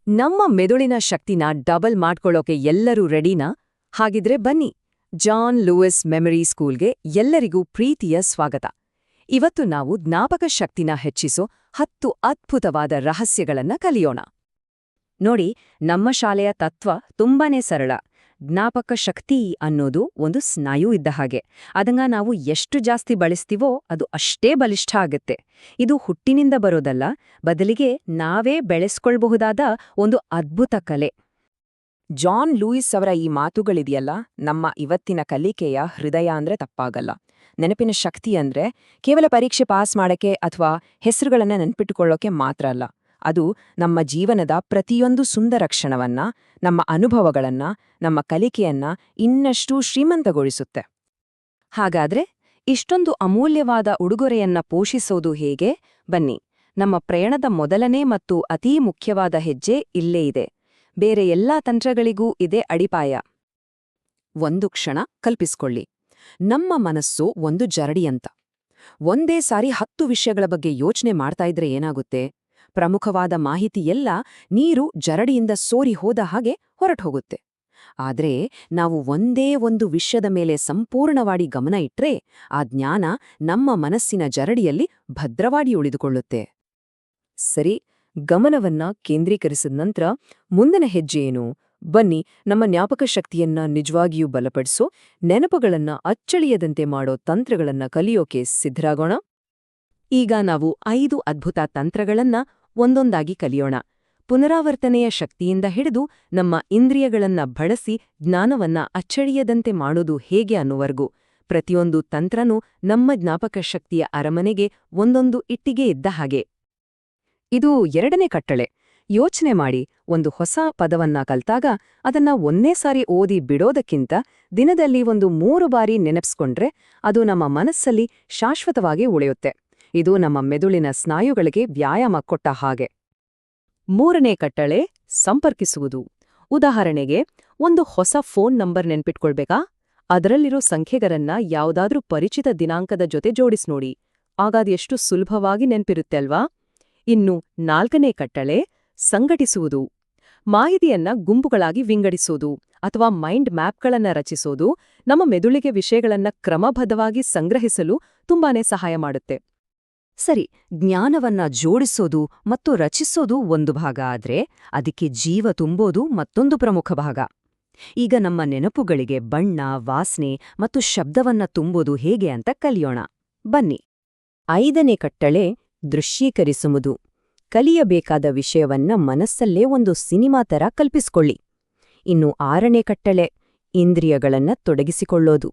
ನಮ್ಮ ಮೆದುಳಿನ ಶಕ್ತಿನ ಡಬಲ್ ಮಾಡ್ಕೊಳ್ಳೋಕೆ ಎಲ್ಲರೂ ರೆಡಿನಾ? ಹಾಗಿದ್ರೆ ಬನ್ನಿ, ಜಾನ್ ಲೂಯಿಸ್ ಮೆಮರಿ ಸ್ಕೂಲ್ಗೆ ಎಲ್ಲರಿಗೂ ಪ್ರೀತಿಯ ಸ್ವಾಗತ. ಇವತ್ತು ನಾವು ಜ್ಞಾಪಕ ಶಕ್ತಿನ ಹೆಚ್ಚಿಸೋ 10 ಅದ್ಭುತವಾದ ರಹಸ್ಯಗಳನ್ನ ಕಲಿಯೋಣ. ನೋಡಿ, ನಮ್ಮ ಶಾಲೆಯ ತತ್ವ ತುಂಬಾನೇ ಸರಳ. ಜ್ಞಾಪಕ ಶಕ್ತಿ ಅನ್ನೋದು ಒಂದು ಸ್ನಾಯು ಇದ್ದ ಹಾಗೆ. ಅದನ್ನ ನಾವು ಎಷ್ಟು ಜಾಸ್ತಿ ಬಳಸ್ತೀವೋ ಅದು ಅಷ್ಟೇ ಬಲಿಷ್ಠ ಆಗುತ್ತೆ. ಇದು ಹುಟ್ಟಿನಿಂದ ಬರೋದಲ್ಲ, ಬದಲಿಗೆ ನಾವೇ ಬೆಳೆಸ್ಕೊಳ್ಬಹುದಾದ ಒಂದು ಅದ್ಭುತ ಕಲೆ. ಜಾನ್ ಲೂಯಿಸ್ ಅವರ ಈ ಮಾತುಗಳಿದೆಯಲ್ಲ, ನಮ್ಮ ಇವತ್ತಿನ ಕಲಿಕೆಯ ಹೃದಯ ಅಂದ್ರೆ ತಪ್ಪಾಗಲ್ಲ. ನೆನಪಿನ ಶಕ್ತಿ ಅಂದ್ರೆ ಕೇವಲ ಪರೀಕ್ಷೆ ಪಾಸ್ ಮಾಡಕ್ಕೆ ಅಥವಾ ಹೆಸರುಗಳನ್ನ ನೆನ್ಪಿಟ್ಟುಕೊಳ್ಳೋಕೆ ಮಾತ್ರ ಅಲ್ಲ. ಅದು ನಮ್ಮ ಜೀವನದ ಪ್ರತಿಯೊಂದು ಸುಂದರ ಕ್ಷಣವನ್ನ, ನಮ್ಮ ಅನುಭವಗಳನ್ನ, ನಮ್ಮ ಕಲಿಕೆಯನ್ನ ಇನ್ನಷ್ಟು ಶ್ರೀಮಂತಗೊಳಿಸುತ್ತೆ. ಹಾಗಾದ್ರೆ ಇಷ್ಟೊಂದು ಅಮೂಲ್ಯವಾದ ಉಡುಗೊರೆಯನ್ನ ಪೋಷಿಸೋದು ಹೇಗೆ? ಬನ್ನಿ, ನಮ್ಮ ಪ್ರಯಾಣದ ಮೊದಲನೇ ಮತ್ತು ಅತೀ ಮುಖ್ಯವಾದ ಹೆಜ್ಜೆ ಇಲ್ಲೇ ಇದೆ. ಬೇರೆ ಎಲ್ಲಾ ತಂತ್ರಗಳಿಗೂ ಇದೇ ಅಡಿಪಾಯ. ಒಂದು ಕ್ಷಣ ಕಲ್ಪಿಸ್ಕೊಳ್ಳಿ, ನಮ್ಮ ಮನಸ್ಸು ಒಂದು ಜರಡಿ ಅಂತ. ಒಂದೇ ಸಾರಿ 10 ವಿಷಯಗಳ ಬಗ್ಗೆ ಯೋಚನೆ ಮಾಡ್ತಾ ಇದ್ರೆ ಏನಾಗುತ್ತೆ? ಪ್ರಮುಖವಾದ ಮಾಹಿತಿಯೆಲ್ಲ ನೀರು ಜರಡಿಯಿಂದ ಸೋರಿ ಹೋದ ಹಾಗೆ ಹೊರಟೋಗುತ್ತೆ. ಆದ್ರೆ ನಾವು ಒಂದೇ ಒಂದು ವಿಷಯದ ಮೇಲೆ ಸಂಪೂರ್ಣವಾಗಿ ಗಮನ ಇಟ್ರೆ ಆ ಜ್ಞಾನ ನಮ್ಮ ಮನಸ್ಸಿನ ಜರಡಿಯಲ್ಲಿ ಭದ್ರವಾಗಿ ಉಳಿದುಕೊಳ್ಳುತ್ತೆ. ಸರಿ, ಗಮನವನ್ನ ಕೇಂದ್ರೀಕರಿಸಿದ ನಂತರ ಮುಂದಿನ ಹೆಜ್ಜೆ ಏನು? ಬನ್ನಿ, ನಮ್ಮ ಜ್ಞಾಪಕ ಶಕ್ತಿಯನ್ನ ನಿಜವಾಗಿಯೂ ಬಲಪಡಿಸೋ, ನೆನಪುಗಳನ್ನ ಅಚ್ಚಳಿಯದಂತೆ ಮಾಡೋ ತಂತ್ರಗಳನ್ನ ಕಲಿಯೋಕೆ ಸಿದ್ಧರಾಗೋಣ. ಈಗ ನಾವು 5 ಅದ್ಭುತ ತಂತ್ರಗಳನ್ನ ಒಂದೊಂದಾಗಿ ಕಲಿಯೋಣ. ಪುನರಾವರ್ತನೆಯ ಶಕ್ತಿಯಿಂದ ಹಿಡಿದು ನಮ್ಮ ಇಂದ್ರಿಯಗಳನ್ನ ಬಳಸಿ ಜ್ಞಾನವನ್ನ ಅಚ್ಚಳಿಯದಂತೆ ಮಾಡೋದು ಹೇಗೆ ಅನ್ನುವರೆಗೂ ಪ್ರತಿಯೊಂದು ತಂತ್ರನೂ ನಮ್ಮ ಜ್ಞಾಪಕ ಶಕ್ತಿಯ ಅರಮನೆಗೆ ಒಂದೊಂದು ಇಟ್ಟಿಗೆ ಇದ್ದ ಹಾಗೆ. ಇದು 2ನೇ ಕಟ್ಟಳೆ. ಯೋಚನೆ ಮಾಡಿ, ಒಂದು ಹೊಸ ಪದವನ್ನ ಕಲ್ತಾಗ ಅದನ್ನ ಒಂದೇ ಸಾರಿ ಓದಿ ಬಿಡೋದಕ್ಕಿಂತ ದಿನದಲ್ಲಿ ಒಂದು 3 ಬಾರಿ ನೆನಪಿಸ್ಕೊಂಡ್ರೆ ಅದು ನಮ್ಮ ಮನಸ್ಸಲ್ಲಿ ಶಾಶ್ವತವಾಗಿ ಉಳಿಯುತ್ತೆ. ಇದು ನಮ್ಮ ಮೆದುಳಿನ ಸ್ನಾಯುಗಳಿಗೆ ವ್ಯಾಯಾಮ ಕೊಟ್ಟ ಹಾಗೆ. 3ನೇ ಕಟ್ಟಳೆ, ಸಂಪರ್ಕಿಸುವುದು. ಉದಾಹರಣೆಗೆ, ಒಂದು ಹೊಸ ಫೋನ್ ನಂಬರ್ ನೆನ್ಪಿಟ್ಕೊಳ್ಬೇಕಾ? ಅದರಲ್ಲಿರೋ ಸಂಖ್ಯೆಗಳನ್ನ ಯಾವುದಾದ್ರೂ ಪರಿಚಿತ ದಿನಾಂಕದ ಜೊತೆ ಜೋಡಿಸ್ನೋಡಿ. ಆಗಾದ ಎಷ್ಟು ಸುಲಭವಾಗಿ ನೆನ್ಪಿರುತ್ತೆ ಅಲ್ವಾ? ಇನ್ನು 4ನೇ ಕಟ್ಟಳೆ, ಸಂಘಟಿಸುವುದು. ಮಾಹಿತಿಯನ್ನ ಗುಂಪುಗಳಾಗಿ ವಿಂಗಡಿಸೋದು ಅಥವಾ ಮೈಂಡ್ ಮ್ಯಾಪ್ಗಳನ್ನ ರಚಿಸೋದು ನಮ್ಮ ಮೆದುಳಿಗೆ ವಿಷಯಗಳನ್ನ ಕ್ರಮಬದ್ಧವಾಗಿ ಸಂಗ್ರಹಿಸಲು ತುಂಬಾನೇ ಸಹಾಯ ಮಾಡುತ್ತೆ. ಸರಿ, ಜ್ಞಾನವನ್ನ ಜೋಡಿಸೋದು ಮತ್ತು ರಚಿಸೋದು ಒಂದು ಭಾಗ ಆದ್ರೆ ಅದಕ್ಕೆ ಜೀವ ತುಂಬೋದು ಮತ್ತೊಂದು ಪ್ರಮುಖ ಭಾಗ. ಈಗ ನಮ್ಮ ನೆನಪುಗಳಿಗೆ ಬಣ್ಣ, ವಾಸನೆ ಮತ್ತು ಶಬ್ದವನ್ನ ತುಂಬೋದು ಹೇಗೆ ಅಂತ ಕಲಿಯೋಣ. ಬನ್ನಿ. 5ನೇ ಕಟ್ಟಳೆ, ದೃಶ್ಯೀಕರಿಸುವುದು. ಕಲಿಯಬೇಕಾದ ವಿಷಯವನ್ನ ಮನಸ್ಸಲ್ಲೇ ಒಂದು ಸಿನಿಮಾ ತರ ಕಲ್ಪಿಸ್ಕೊಳ್ಳಿ. ಇನ್ನು 6ನೇ ಕಟ್ಟಳೆ, ಇಂದ್ರಿಯಗಳನ್ನ ತೊಡಗಿಸಿಕೊಳ್ಳೋದು.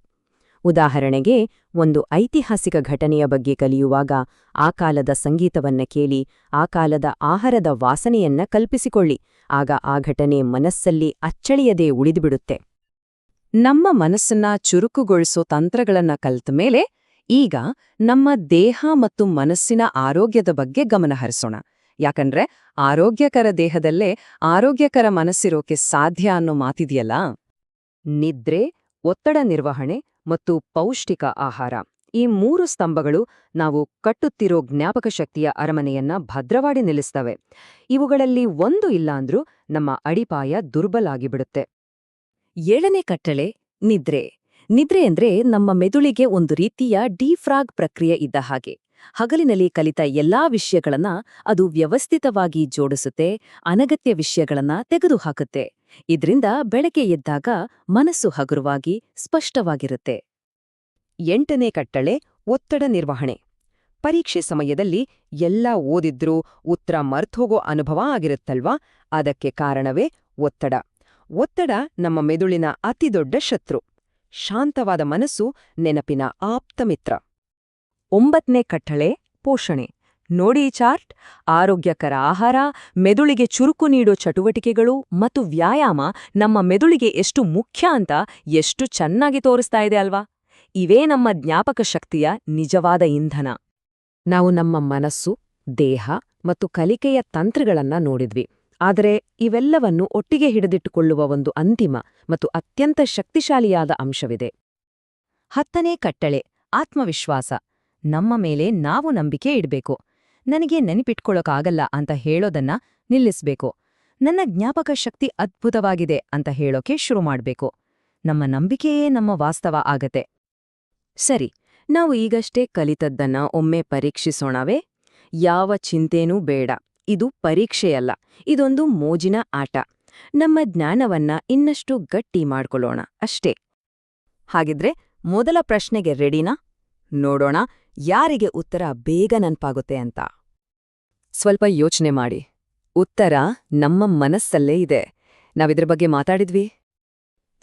ಉದಾಹರಣೆಗೆ, ಒಂದು ಐತಿಹಾಸಿಕ ಘಟನೆಯ ಬಗ್ಗೆ ಕಲಿಯುವಾಗ ಆ ಕಾಲದ ಸಂಗೀತವನ್ನ ಕೇಳಿ ಆ ಕಾಲದ ಆಹಾರದ ವಾಸನೆಯನ್ನ ಕಲ್ಪಿಸಿಕೊಳ್ಳಿ. ಆಗ ಆ ಘಟನೆ ಮನಸ್ಸಲ್ಲಿ ಅಚ್ಚಳಿಯದೇ ಉಳಿದುಬಿಡುತ್ತೆ. ನಮ್ಮ ಮನಸ್ಸನ್ನ ಚುರುಕುಗೊಳಿಸೋ ತಂತ್ರಗಳನ್ನ ಕಲ್ತ ಮೇಲೆ ಈಗ ನಮ್ಮ ದೇಹ ಮತ್ತು ಮನಸ್ಸಿನ ಆರೋಗ್ಯದ ಬಗ್ಗೆ ಗಮನಹರಿಸೋಣ. ಯಾಕಂದ್ರೆ ಆರೋಗ್ಯಕರ ದೇಹದಲ್ಲೇ ಆರೋಗ್ಯಕರ ಮನಸ್ಸಿರೋಕೆ ಸಾಧ್ಯ ಅನ್ನೋ ಮಾತಿದೆಯಲ್ಲ. ನಿದ್ರೆ, ಒತ್ತಡ ನಿರ್ವಹಣೆ ಮತ್ತು ಪೌಷ್ಟಿಕ ಆಹಾರ, ಈ 3 ಸ್ತಂಭಗಳು ನಾವು ಕಟ್ಟುತ್ತಿರೋ ಜ್ಞಾಪಕ ಶಕ್ತಿಯ ಅರಮನೆಯನ್ನ ಭದ್ರವಾಗಿ ನಿಲ್ಲಿಸ್ತವೆ. ಇವುಗಳಲ್ಲಿ ಒಂದು ಇಲ್ಲಾಂದ್ರೂ ನಮ್ಮ ಅಡಿಪಾಯ ದುರ್ಬಲಾಗಿಬಿಡುತ್ತೆ. 7ನೇ ಕಟ್ಟಳೆ, ನಿದ್ರೆ. ನಿದ್ರೆ ಅಂದ್ರೆ ನಮ್ಮ ಮೆದುಳಿಗೆ ಒಂದು ರೀತಿಯ ಡೀಫ್ರಾಗ್ ಪ್ರಕ್ರಿಯೆ ಇದ್ದ ಹಾಗೆ. ಹಗಲಿನಲ್ಲಿ ಕಲಿತ ಎಲ್ಲಾ ವಿಷಯಗಳನ್ನ ಅದು ವ್ಯವಸ್ಥಿತವಾಗಿ ಜೋಡಿಸುತ್ತೆ, ಅನಗತ್ಯ ವಿಷಯಗಳನ್ನ ತೆಗೆದುಹಾಕುತ್ತೆ. ಇದ್ರಿಂದ ಬೆಳಗ್ಗೆ ಎದ್ದಾಗ ಮನಸ್ಸು ಹಗುರವಾಗಿ ಸ್ಪಷ್ಟವಾಗಿರುತ್ತೆ. 8ನೇ ಕಟ್ಟಳೆ, ಒತ್ತಡ ನಿರ್ವಹಣೆ. ಪರೀಕ್ಷೆ ಸಮಯದಲ್ಲಿ ಎಲ್ಲ ಓದಿದ್ರೂ ಉತ್ತರ ಮರ್ತೋಗೋ ಅನುಭವ ಆಗಿರುತ್ತಲ್ವಾ? ಅದಕ್ಕೆ ಕಾರಣವೇ ಒತ್ತಡ. ಒತ್ತಡ ನಮ್ಮ ಮೆದುಳಿನ ಅತಿದೊಡ್ಡ ಶತ್ರು. ಶಾಂತವಾದ ಮನಸ್ಸು ನೆನಪಿನ ಆಪ್ತಮಿತ್ರ. 9ನೇ ಕಟ್ಟಳೆ, ಪೋಷಣೆ. ನೋಡಿ ಈ ಚಾರ್ಟ್. ಆರೋಗ್ಯಕರ ಆಹಾರ, ಮೆದುಳಿಗೆ ಚುರುಕು ನೀಡೋ ಚಟುವಟಿಕೆಗಳು ಮತ್ತು ವ್ಯಾಯಾಮ ನಮ್ಮ ಮೆದುಳಿಗೆ ಎಷ್ಟು ಮುಖ್ಯ ಅಂತ ಎಷ್ಟು ಚೆನ್ನಾಗಿ ತೋರಿಸ್ತಾ ಇದೆ ಅಲ್ವಾ? ಇವೇ ನಮ್ಮ ಜ್ಞಾಪಕ ಶಕ್ತಿಯ ನಿಜವಾದ ಇಂಧನ. ನಾವು ನಮ್ಮ ಮನಸ್ಸು, ದೇಹ ಮತ್ತು ಕಲಿಕೆಯ ತಂತ್ರಗಳನ್ನ ನೋಡಿದ್ವಿ. ಆದರೆ ಇವೆಲ್ಲವನ್ನು ಒಟ್ಟಿಗೆ ಹಿಡಿದಿಟ್ಟುಕೊಳ್ಳುವ ಒಂದು ಅಂತಿಮ ಮತ್ತು ಅತ್ಯಂತ ಶಕ್ತಿಶಾಲಿಯಾದ ಅಂಶವಿದೆ. 10ನೇ ಕಟ್ಟಳೆ, ಆತ್ಮವಿಶ್ವಾಸ. ನಮ್ಮ ಮೇಲೆ ನಾವು ನಂಬಿಕೆ ಇಡ್ಬೇಕು. ನನಗೆ ನೆನಪಿಟ್ಕೊಳ್ಳೋಕ್ಕಾಗಲ್ಲ ಅಂತ ಹೇಳೋದನ್ನ ನಿಲ್ಲಿಸ್ಬೇಕು. ನನ್ನ ಜ್ಞಾಪಕ ಶಕ್ತಿ ಅದ್ಭುತವಾಗಿದೆ ಅಂತ ಹೇಳೋಕೆ ಶುರು ಮಾಡ್ಬೇಕು. ನಮ್ಮ ನಂಬಿಕೆಯೇ ನಮ್ಮ ವಾಸ್ತವ ಆಗತ್ತೆ. ಸರಿ, ನಾವು ಈಗಷ್ಟೇ ಕಲಿತದ್ದನ್ನ ಒಮ್ಮೆ ಪರೀಕ್ಷಿಸೋಣವೇ? ಯಾವ ಚಿಂತೆನೂ ಬೇಡ. ಇದು ಪರೀಕ್ಷೆಯಲ್ಲ, ಇದೊಂದು ಮೋಜಿನ ಆಟ. ನಮ್ಮ ಜ್ಞಾನವನ್ನ ಇನ್ನಷ್ಟು ಗಟ್ಟಿ ಮಾಡ್ಕೊಳ್ಳೋಣ ಅಷ್ಟೇ. ಹಾಗಿದ್ರೆ ಮೊದಲ ಪ್ರಶ್ನೆಗೆ ರೆಡಿನಾ? ನೋಡೋಣ ಯಾರಿಗೆ ಉತ್ತರ ಬೇಗ ನೆನ್ಪಾಗುತ್ತೆ ಅಂತ. ಸ್ವಲ್ಪ ಯೋಚನೆ ಮಾಡಿ. ಉತ್ತರ ನಮ್ಮ ಮನಸ್ಸಲ್ಲೇ ಇದೆ. ನಾವಿದ್ರ ಬಗ್ಗೆ ಮಾತಾಡಿದ್ವಿ.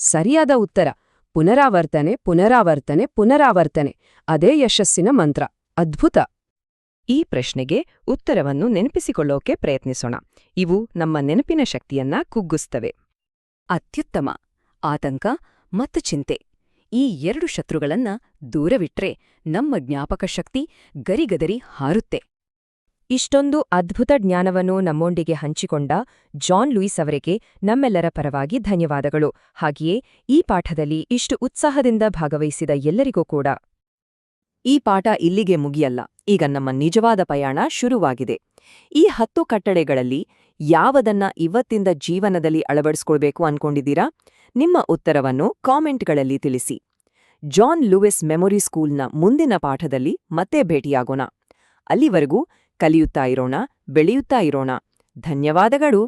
ಸರಿಯಾದ ಉತ್ತರ ಪುನರಾವರ್ತನೆ, ಪುನರಾವರ್ತನೆ, ಪುನರಾವರ್ತನೆ. ಅದೇ ಯಶಸ್ಸಿನ ಮಂತ್ರ. ಅದ್ಭುತ! ಈ ಪ್ರಶ್ನೆಗೆ ಉತ್ತರವನ್ನು ನೆನಪಿಸಿಕೊಳ್ಳೋಕೆ ಪ್ರಯತ್ನಿಸೋಣ. ಇವು ನಮ್ಮ ನೆನಪಿನ ಶಕ್ತಿಯನ್ನ ಕುಗ್ಗಿಸ್ತವೆ. ಅತ್ಯುತ್ತಮ. ಆತಂಕ ಮತ್ತು ಚಿಂತೆ, ಈ 2 ಶತ್ರುಗಳನ್ನ ದೂರವಿಟ್ರೆ ನಮ್ಮ ಜ್ಞಾಪಕ ಶಕ್ತಿ ಗರಿಗದರಿ ಹಾರುತ್ತೆ. ಇಷ್ಟೊಂದು ಅದ್ಭುತ ಜ್ಞಾನವನ್ನು ನಮ್ಮೊಂದಿಗೆ ಹಂಚಿಕೊಂಡ ಜಾನ್ ಲೂಯಿಸ್ ಅವರಿಗೆ ನಮ್ಮೆಲ್ಲರ ಪರವಾಗಿ ಧನ್ಯವಾದಗಳು. ಹಾಗೆಯೇ ಈ ಪಾಠದಲ್ಲಿ ಇಷ್ಟು ಉತ್ಸಾಹದಿಂದ ಭಾಗವಹಿಸಿದ ಎಲ್ಲರಿಗೂ ಕೂಡ. ಈ ಪಾಠ ಇಲ್ಲಿಗೆ ಮುಗಿಯಲ್ಲ. ಈಗ ನಮ್ಮ ನಿಜವಾದ ಪಯಣ ಶುರುವಾಗಿದೆ. ಈ 10 ಕಟ್ಟಳೆಗಳಲ್ಲಿ ಯಾವದನ್ನ ಇವತ್ತಿಂದ ಜೀವನದಲ್ಲಿ ಅಳವಡಿಸ್ಕೊಳ್ಬೇಕು ಅನ್ಕೊಂಡಿದ್ದೀರಾ? ನಿಮ್ಮ ಉತ್ತರವನ್ನು ಕಾಮೆಂಟ್ಗಳಲ್ಲಿ ತಿಳಿಸಿ. ಜಾನ್ ಲೂಯಿಸ್ ಮೆಮೊರಿ ಸ್ಕೂಲ್ನ ಮುಂದಿನ ಪಾಠದಲ್ಲಿ ಮತ್ತೆ ಭೇಟಿಯಾಗೋಣ. ಅಲ್ಲಿವರೆಗೂ ಕಲಿಯುತ್ತಾ ಇರೋಣ, ಬೆಳೆಯುತ್ತಾ ಇರೋಣ. ಧನ್ಯವಾದಗಳು.